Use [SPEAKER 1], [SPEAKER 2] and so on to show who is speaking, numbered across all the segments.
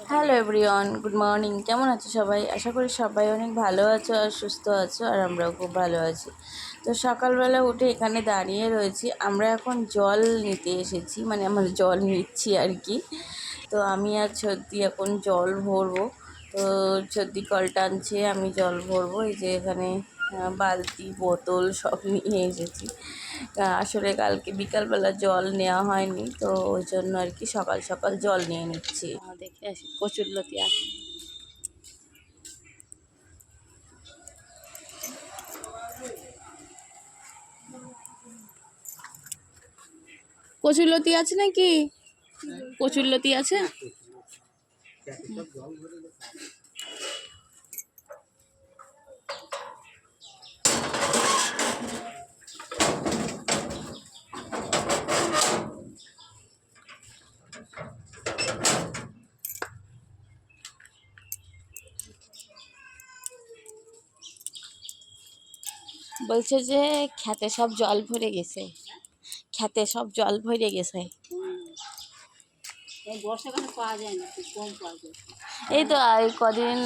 [SPEAKER 1] Hello everyone, good morning. কেমন আছো সবাই? আশা করি সবাই অনেক ভালো আছো আর সুস্থ আছো, আর আমরাও খুব ভালো আছি। তো সকালবেলা উঠে এখানে দাঁড়িয়ে রয়েছি। আমরা এখন জল নিতে এসেছি, মানে আমরা জল নিচ্ছি আর কি। তো আমি আর সত্যি এখন জল ভরবো। তো সত্যি কল টানছে, আমি জল ভরবো। এই যে এখানে বালতি বোতল সব নিয়ে এসেছি। আসলে কালকে বিকালবেলা জল নেওয়া হয়নি, তো ওই জন্য আর কি সকাল সকাল জল নিয়ে নিচ্ছি। দেখে আসি কচুরলতি আছে। কচুরলতি আছে নাকি? কচুরলতি আছে? বলছে যে খেতে সব জল ভরে গেছে, খেতে সব জল ভরে গেছে।
[SPEAKER 2] বর্ষাকালে পাওয়া যায় না, খুব কম পাওয়া যায়।
[SPEAKER 1] এই তো এই কদিন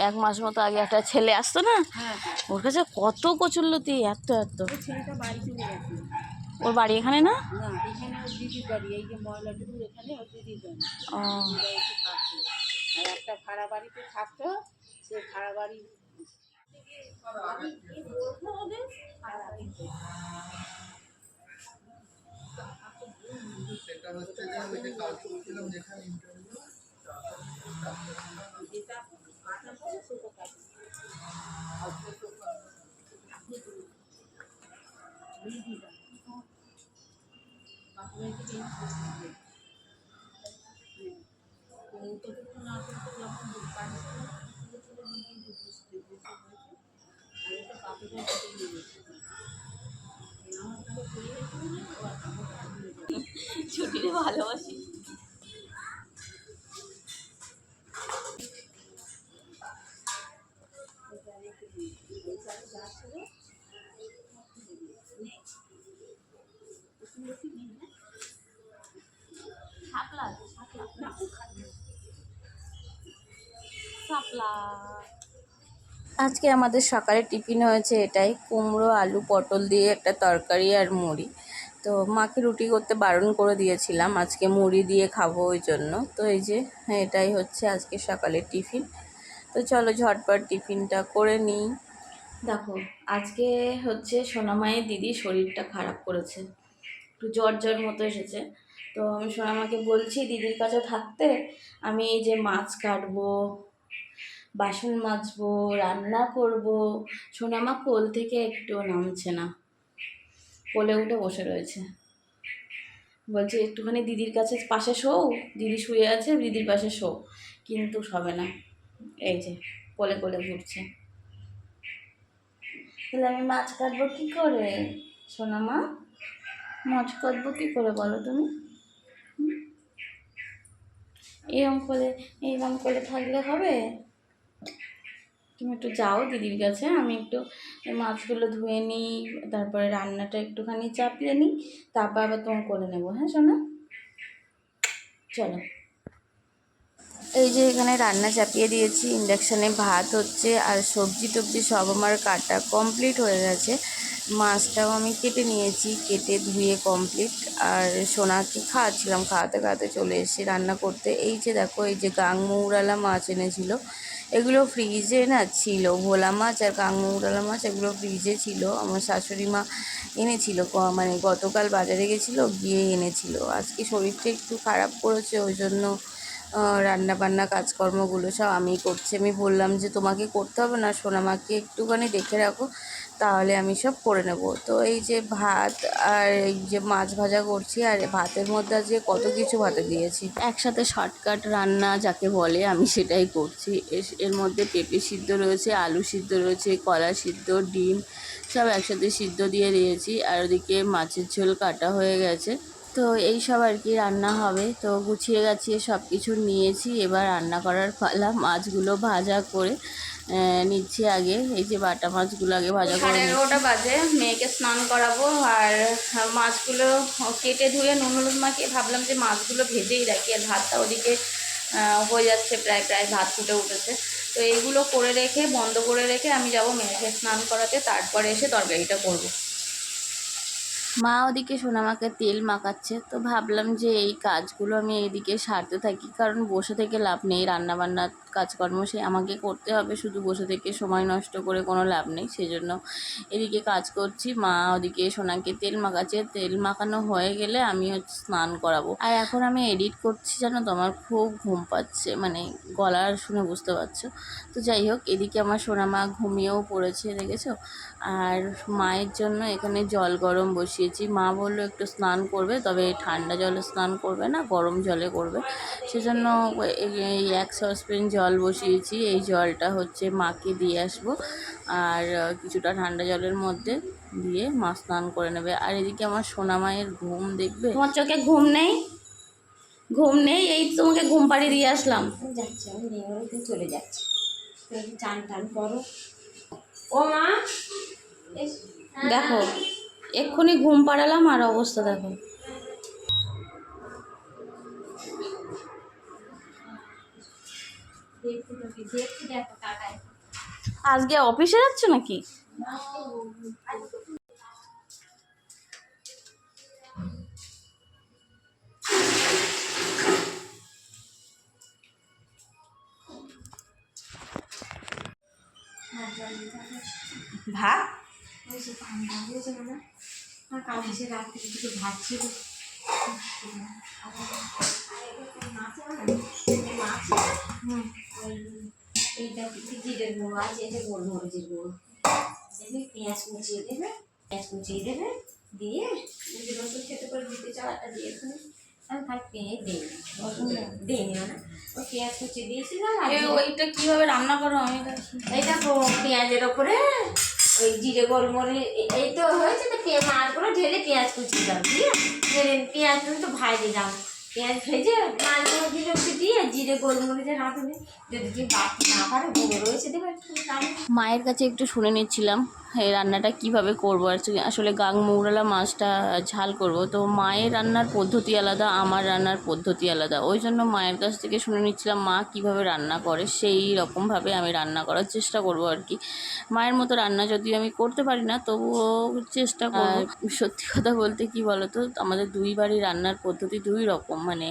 [SPEAKER 1] 1 মাস মতো আগে একটা ছেলে আসতো না, ওর কাছে কত কচুরলতি, এত এত।
[SPEAKER 2] ছেলেটা বাড়ি চলে গেছে।
[SPEAKER 1] ওর বাড়ি এখানে না?
[SPEAKER 2] না, এখানে ওর দিদির বাড়ি, এই যে ময়লাটুকুর এখানে ওর দিদির বাড়ি।
[SPEAKER 1] ও,
[SPEAKER 2] দিদির বাড়িতে থাকতো, আর একটা ভাড়া বাড়িতে থাকতো। সে ভাড়া বাড়ি
[SPEAKER 3] সেটা হচ্ছে যে ওই যে কাজ করছিলাম যেখানে ইন্টারভিউ
[SPEAKER 2] যেটা কাটা পড়ে সেটা কাটে।
[SPEAKER 1] ছুটিতে ভালোবাসি। আজকে আমাদের সকালে টিফিন হয়েছে এটাই, কুমড়ো আলু পটল দিয়ে একটা তরকারি আর মুড়ি। তো মাকে রুটি করতে বারণ করে দিয়েছিলাম, আজকে মুড়ি দিয়ে খাবো ওই জন্য। তো এই যে এটাই হচ্ছে আজকে সকালের টিফিন। তো চলো ঝটপট টিফিনটা করে নিই। দেখো, আজকে হচ্ছে সোনামায়ের দিদি শরীরটা খারাপ করেছে, একটু জ্বর জ্বর মতো এসেছে। তো আমি সোনামাকে বলছি দিদির কাছে থাকতে, আমি এই যে মাছ কাটবো, বাসন মাজবো, রান্না করব। সোনামা কোল থেকে একটুও নামছে না, কোলে উঠে বসে রয়েছে। বলছে একটুখানি দিদির কাছে পাশে শোও, দিদি শুয়ে আছে, দিদির পাশে শো, কিন্তু শোবে না। এই যে কোলে কোলে ঘুরছে। তাহলে আমি মাছ কাটবো কী করে সোনামা? মাছ কাটবো কী করে বলো তুমি? এইরকম করে থাকলে হবে? তুমি একটু যাও দিদির কাছে, আমি একটু মাছগুলো ধুয়ে নিই, তারপরে রান্নাটা একটুখানি চাপিয়ে নিই, তারপর আবার তোমার করে নেবো। হ্যাঁ সোনা, চলো। এই যে এখানে রান্না চাপিয়ে দিয়েছি, ইন্ডাকশানে ভাত হচ্ছে, আর সবজি টবজি সব আমার কাটা কমপ্লিট হয়ে গেছে। মাছটাও আমি কেটে নিয়েছি, কেটে ধুয়ে কমপ্লিট। আর সোনাকে খাওয়াচ্ছিলাম, খাওয়াতে খাওয়াতে চলে এসেছি রান্না করতে। এই যে দেখো, এই যে গাংমৌরালা মাছ এনেছিল, এগুলো ফ্রিজে না ছিল। ভোলা মাছ আর গাংমৌরালা মাছ এগুলো ফ্রিজে ছিল, আমার শাশুড়ি মা এনেছিল, মানে গতকাল বাজারে গেছিলো, গিয়ে এনেছিল। আজকে শরীরটা একটু খারাপ করেছে, ওই জন্য রান্না বান্না কাজকর্মগুলো সব আমিই করছি। আমি বললাম যে তোমাকে করতে হবে না, সোনামাকে একটুখানি দেখে রাখো, তাহলে আমি সব করে নেব। তো এই যে ভাত আর এই যে মাছ ভাজা করছি, আর ভাতের মধ্যে আজকে কত কিছু ভাতে দিয়েছি, একসাথে শর্টকাট রান্না যাকে বলে আমি সেটাই করছি। এর মধ্যে পেঁপে সিদ্ধ রয়েছে, আলু সিদ্ধ রয়েছে, কলা সিদ্ধ, ডিম সব একসাথে সিদ্ধ দিয়ে দিয়েছি। আর ওদিকে মাছের ঝোল কাটা হয়ে গেছে। তো এই সব আর কি রান্না হবে। তো গুছিয়ে গাছিয়ে সব কিছু নিয়েছি, এবার রান্না করার পালা। মাছগুলো ভাজা করে নিচ্ছি আগে। এই যে বাটা মাছগুলো আগে ভাজা করে 11:30 বাজে, মেয়েকে স্নান করাবো। আর মাছগুলো কেটে ধুয়ে নুন হলুদ মাখিয়ে ভাবলাম যে মাছগুলো ভেজেই রাখি, আর ভাতটা ওদিকে হয়ে যাচ্ছে, প্রায় প্রায় ভাত ফুটে উঠেছে। তো এইগুলো করে রেখে বন্ধ করে রেখে আমি যাব মেয়েকে স্নান করাতে, তারপরে এসে তরকারিটা করব। মা ওদিকে সোনামাকে তেল মাখাচ্ছে, তো ভাবলাম যে এই কাজগুলো আমি এইদিকে সারতে থাকি, কারণ বসে থেকে লাভ নেই। রান্নাবান্নার কাজকর্ম সে আমাকে করতে হবে, শুধু বসে থেকে সময় নষ্ট করে কোনো লাভ নেই। সেজন্য এদিকে কাজ করছি, মা ওদিকে সোনাকে তেল মাখাচ্ছে। তেল মাখানো হয়ে গেলে আমি হচ্ছে স্নান করাবো। আর এখন আমি এডিট করছি, জানো তো আমার খুব ঘুম পাচ্ছে, মানে গলার শুনে বুঝতে পারছো। তো যাই হোক, এদিকে আমার সোনামা ঘুমিয়েও পড়েছে, দেখেছো। আর মায়ের জন্য এখানে জল গরম বসিয়েছি। মা বললো একটু স্নান করবে, তবে ঠান্ডা জলে স্নান করবে না, গরম জলে করবে। সেজন্য এই 1 সসপ্যান জল বসিয়েছি। এই জলটা হচ্ছে মাকে দিয়ে আসবো, আর কিছুটা ঠান্ডা জলের মধ্যে দিয়ে মা স্নান করে নেবে। আর এদিকে আমার সোনা মায়ের ঘুম দেখবে। তোমার চোখে ঘুম নেই? ঘুম নেই? এই তোমাকে ঘুম পাড়িয়ে দিয়ে আসলাম।
[SPEAKER 2] যাচ্ছে, আমি নেই চলে যাচ্ছি, চান টান করো। ও মা,
[SPEAKER 1] দেখো এক্ষুনি ঘুম পাড়ালাম আর অবস্থা দেখো।
[SPEAKER 2] দেখো টাটায়।
[SPEAKER 1] আজকে অফিসে যাচ্ছ নাকি?
[SPEAKER 2] ভাত ওই সে ঠান্ডা হয়েছে না, আর কালকে সে রাত্রে কিছু ভাত ছিল। এইটা জিরের গুঁড়ো আছে, এটা গোলমরিচের গুঁড়ো দেবে, পেঁয়াজ কুচিয়ে দেবে, পেঁয়াজ কুচিয়ে দেবে, দিয়ে যদি রসুন খেতে করে দিতে চাও একটা দিয়ে দেবে। আমি খালি পেঁয়াজ দিই, রসুন দিই না, ওই পেঁয়াজ কুচিয়ে দিয়েছিলাম। আর
[SPEAKER 1] ওইটা কিভাবে রান্না করো আমি
[SPEAKER 2] এইটা পেঁয়াজের ওপরে ওই জিরে গোলমরিচ এই তো হয়েছে, তো মাছগুলো ঢেলে পেঁয়াজ কুচি দাও, দিয়ে ঢেলে পেঁয়াজ তো ভাজে দাও, পেঁয়াজ ভেজে মাছগুলো দিলে দিয়ে জিরে গোলমরিচের রাঁধুনি, যদি কি বাকি না পারে গুঁড়ো রয়েছে দেবে।
[SPEAKER 1] মায়ের কাছে একটু শুনে নিচ্ছিলাম এই রান্নাটা কিভাবে করবো। আর আসলে গাংমৌরালা মাছটা ঝাল করব, তো মায়ের রান্নার পদ্ধতি আলাদা, আমার রান্নার পদ্ধতি আলাদা। ওই জন্য মায়ের কাছ থেকে শুনে নিচ্ছিলাম মা কিভাবে রান্না করে, সেই রকমভাবে আমি রান্না করার চেষ্টা করব আর কি। মায়ের মতো রান্না যদিও আমি করতে পারি না, তবুও চেষ্টা করব। সত্যি কথা বলতে কি বলো তো, আমাদের দুই বাড়ি রান্নার পদ্ধতি দুই রকম, মানে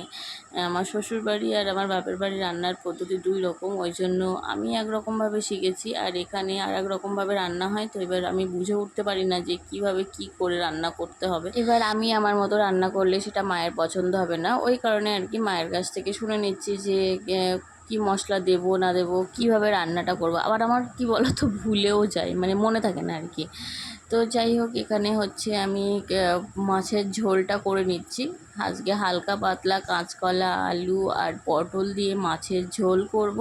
[SPEAKER 1] আমার শ্বশুর বাড়ি আর আমার বাপের বাড়ি রান্নার পদ্ধতি দুই রকম। ওই জন্য আমি একরকমভাবে শিখেছি, আর এখানে আর এক রকমভাবে রান্না হয়। তো এবার আমি বুঝে উঠতে পারি না যে কিভাবে কি করে রান্না করতে হবে। এবার আমি আমার মতো রান্না করলে সেটা মায়ের পছন্দ হবে না, ওই কারণে আর কি মায়ের কাছ থেকে শুনে নিচ্ছি যে কি মশলা দেবো না দেবো, কিভাবে রান্নাটা করবো। আবার আমার কি বলো তো, ভুলেও যায়, মানে মনে থাকে না আর কি। তো যাই হোক, এখানে হচ্ছে আমি মাছের ঝোলটা করে নিচ্ছি। আজকে হালকা পাতলা কাঁচকলা, আলু আর পটল দিয়ে মাছের ঝোল করব।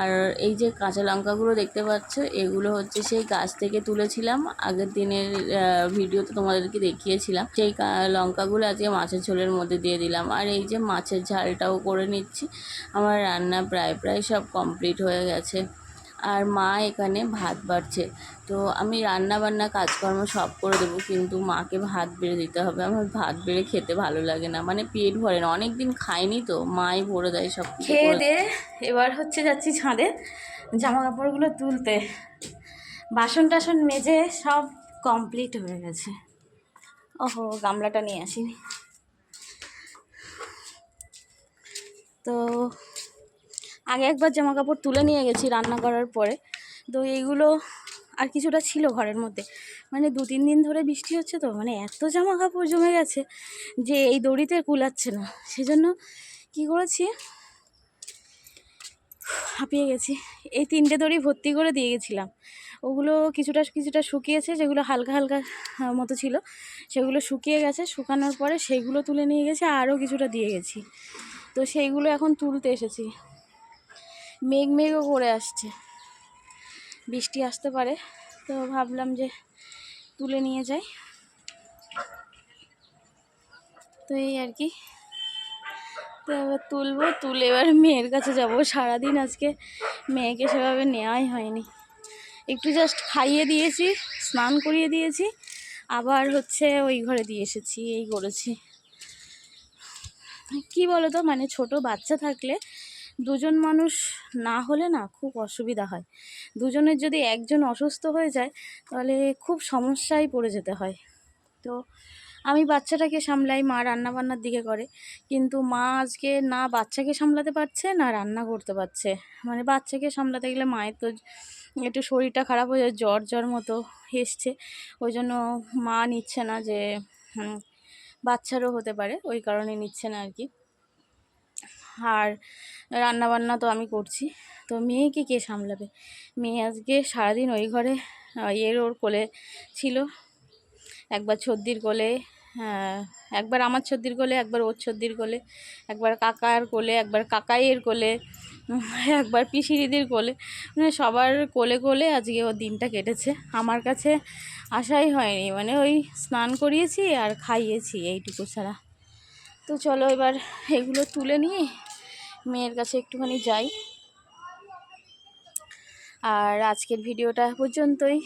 [SPEAKER 1] আর এই যে কাঁচা লঙ্কাগুলো দেখতে পাচ্ছ, এগুলো হচ্ছে সেই গাছ থেকে তুলেছিলাম, আগের দিনের ভিডিওতে তোমাদেরকে দেখিয়েছিলাম। সেই লঙ্কাগুলো আজকে মাছের ঝোলের মধ্যে দিয়ে দিলাম। আর এই যে মাছের ঝালটাও করে নিচ্ছি। আমার রান্না প্রায় প্রায় সব কমপ্লিট হয়ে গেছে, আর মা এখানে ভাত বাড়ছে। তো আমি রান্না বান্না কাজকর্ম সব করে দেবো, কিন্তু মাকে ভাত বেড়ে দিতে হবে। আমার ভাত বেড়ে খেতে ভালো লাগে না, মানে পেট ভরে না, অনেক দিন খাইনি তো, মাই ভরে দেয় সব খেয়ে দিয়ে। এবার হচ্ছে যাচ্ছি ছাদে জামা কাপড়গুলো তুলতে। বাসন টাসন মেজে সব কমপ্লিট হয়ে গেছে। ওহো, গামলাটা নিয়ে আসিনি। তো আগে একবার জামা কাপড় তুলে নিয়ে গেছি রান্না করার পরে, তো এইগুলো আর কিছুটা ছিল ঘরের মধ্যে। মানে 2-3 দিন ধরে বৃষ্টি হচ্ছে, তো মানে এত জামা কাপড় জমে গেছে যে এই দড়িতে কুলাচ্ছে না। সেজন্য কি করেছি, হাঁপিয়ে গেছি, এই 3টে দড়ি ভর্তি করে দিয়ে গেছিলাম। ওগুলো কিছুটা কিছুটা শুকিয়েছে, যেগুলো হালকা হালকা মতো ছিল সেগুলো শুকিয়ে গেছে। শুকানোর পরে সেইগুলো তুলে নিয়ে গেছি, আরও কিছুটা দিয়ে গেছি। তো সেইগুলো এখন তুলতে এসেছি। মেঘ মেঘও করে আসছে, বৃষ্টি আসতে পারে, তো ভাবলাম যে তুলে নিয়ে যাই। তো এই আর কি, তো এবার তুলবো, তুলে এবার মেয়ের কাছে যাব। সারাদিন আজকে মেয়েকে সেভাবে নেওয়াই হয়নি, একটু জাস্ট খাইয়ে দিয়েছি, স্নান করিয়ে দিয়েছি, আবার হচ্ছে ওই ঘরে দিয়ে এসেছি, এই করেছি। কি বলো তো, মানে ছোট বাচ্চা থাকলে দুজন মানুষ না হলে না খুব অসুবিধা হয়। দুজনের যদি একজন অসুস্থ হয়ে যায় তাহলে খুব সমস্যায় পড়ে যেতে হয়। তো আমি বাচ্চাটাকে সামলাই, মা রান্নাবান্নার দিকে করে, কিন্তু মা আজকে না বাচ্চাকে সামলাতে পারছে না রান্না করতে পারছে। মানে বাচ্চাকে সামলাতে গেলে মায়ের তো একটু শরীরটা খারাপ হয়ে যায়, জ্বর জ্বর মতো এসছে, ওই জন্য মা নিচ্ছে না, যে বাচ্চারও হতে পারে ওই কারণে নিচ্ছে না আর কি। আর রান্নাবান্না তো আমি করছি, তো মেয়েকে কে সামলাবে? মেয়ে আজকে সারাদিন ওই ঘরে ওর কোলে ছিল, একবার ছদ্দির কোলে, একবার আমার ছদ্দির কোলে, একবার ওর ছদ্দির কোলে, একবার কাকার কোলে, একবার কাকাইয়ের কোলে, একবার পিসিদিদির কোলে, মানে সবার কোলে কোলে আজকে ওর দিনটা কেটেছে। আমার কাছে আসাই হয়নি, মানে ওই স্নান করিয়েছি আর খাইয়েছি এইটুকু ছাড়া। তো চলো এবার এগুলো তুলে নিয়ে মেয়ের কাছে একটুখানি যাই। আর আজকের ভিডিওটা পর্যন্তই।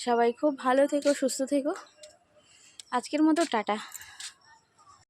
[SPEAKER 1] সবাই খুব ভালো থেকো, সুস্থ থেকো। আজকের মতো টাটা।